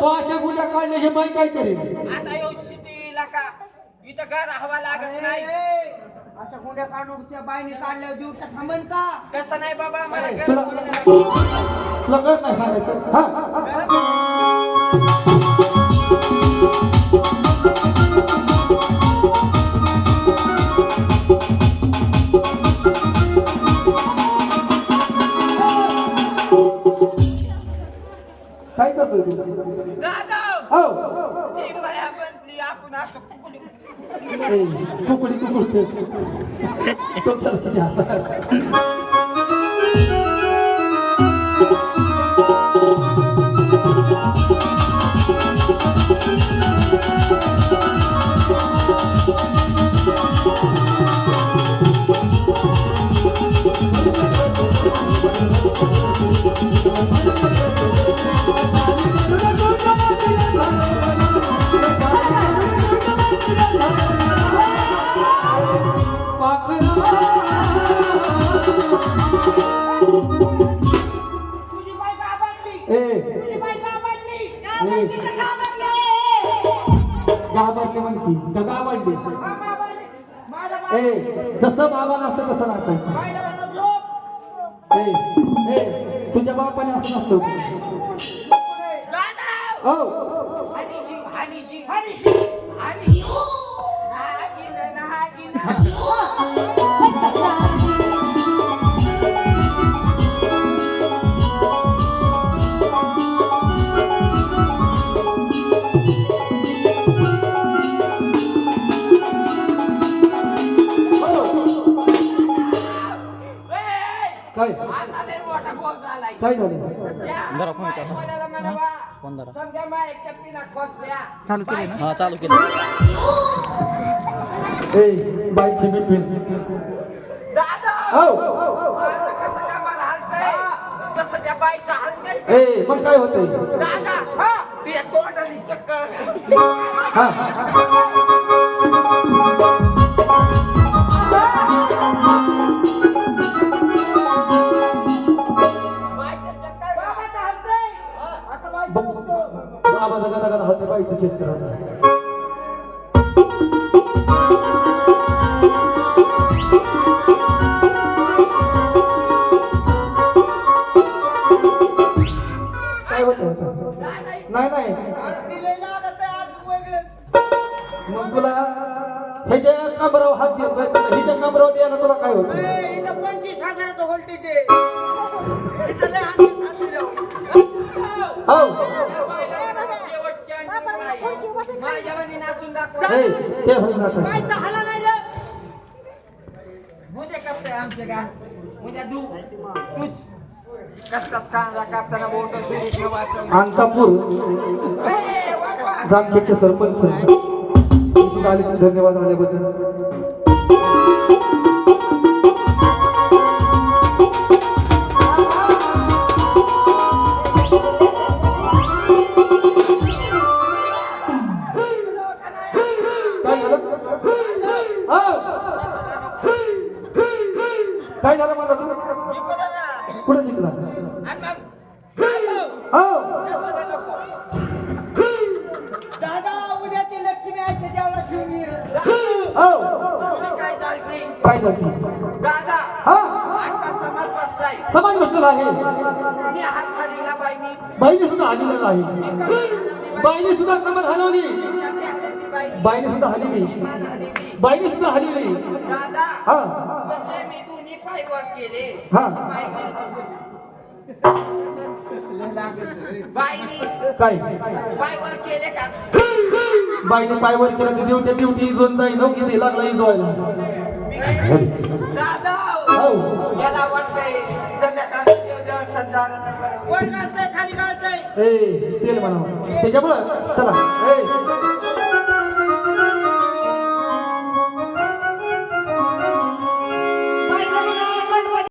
तो अशा गुन्ह्या काढले हे बाई काय करेल? आता यो सिटीला का इथं घर राहावा लागत नाही. अशा गुन्ह्या काढून त्या बाईने काढल्यावर जीव तर थांबन का? कसं नाही बाबा मला तुला तुला कळत नाही सांगायचं हा काय करतोय तू? दादा हो ही माया बनली आपण असं कुकुली कुकडी कुकडते तो चालतो जास्त तुझी बाई का बनली? तुझी बाई का बनली? घाबरली म्हणती का घाबरली? हा का बनली? माझ्या जसं बाबा नसतं तसं नाचायचं. बाईला म्हणतो झोप. तुझ्या बापाने असं नसतं. दादा हो हनीशी हनीशी हरीशी. हनी नागिन नागिन काय आता लय मोठा गोल झालाय. काय झालं? जरा फोन समजा मा एक चप्पीला खोसल्या चालू केलं ना? हा चालू केलं. बाईक बिटवीन दादा हो माझं कसं का मला हलतंय तसं त्या बाईचं हलतंय. मग काय होतंय? दादा हा ती तोंडाली चक्कर हा बाईचं चक्कर बाबाचं हलतंय. आता बाईचं बघतो. बाबा जगा जगा होते बाईचं चेक करत काय होत नाही नाही अरे ती लय लागत आहे आज वेगळंच. मग तुला ह्याच्या कमरावर हात देतोय हिच्या कमरावर द्यायला तुला काय होतं? इथं 25,000चं व्होल्टेज आहे. इथं लय हात राहू. हो माझ्या मनी नाचून दाखवा. ते होईल ना आता. बाईचा हाला नाही रे. मुझे कपते आमचे का मुझे दू तूच कचकच कांदा कापताना बोट सुरी ठेवायचं. अंकापूर जामखेडचे सरपंच हे सुद्धा आले तर धन्यवाद आल्याबद्दल. काय झालं? काय झालं मला तू जिंकलं ना. कुठे जिंकला? आणि मग दादा उद्या ती लक्ष्मी आहे त्याच्यावर घेऊन ये. काय चालते काय झालं? दादा हा आता समाज बसलाय. समाज बसलेला आहे. मी हात खालीला बाईनी बाईने सुद्धा हल्लेला आहे. बाईने सुद्धा कमर हलवली. बाईने सुद्धा हलवली. बाईने सुद्धा हलवली. दादा हा जसे मी दोन्ही पायवर केले हा. बाईनी काय पायवर केले का बाईने पायवर केलं तर देवच्या ड्युटी इजवून जाईल हो किती लागला इजवायला. दादा हो याला वाटतंय संध्याकाळी दर्शन झालं. वर घालतंय खाली घालतंय. तेल म्हणा त्याच्यामुळं चला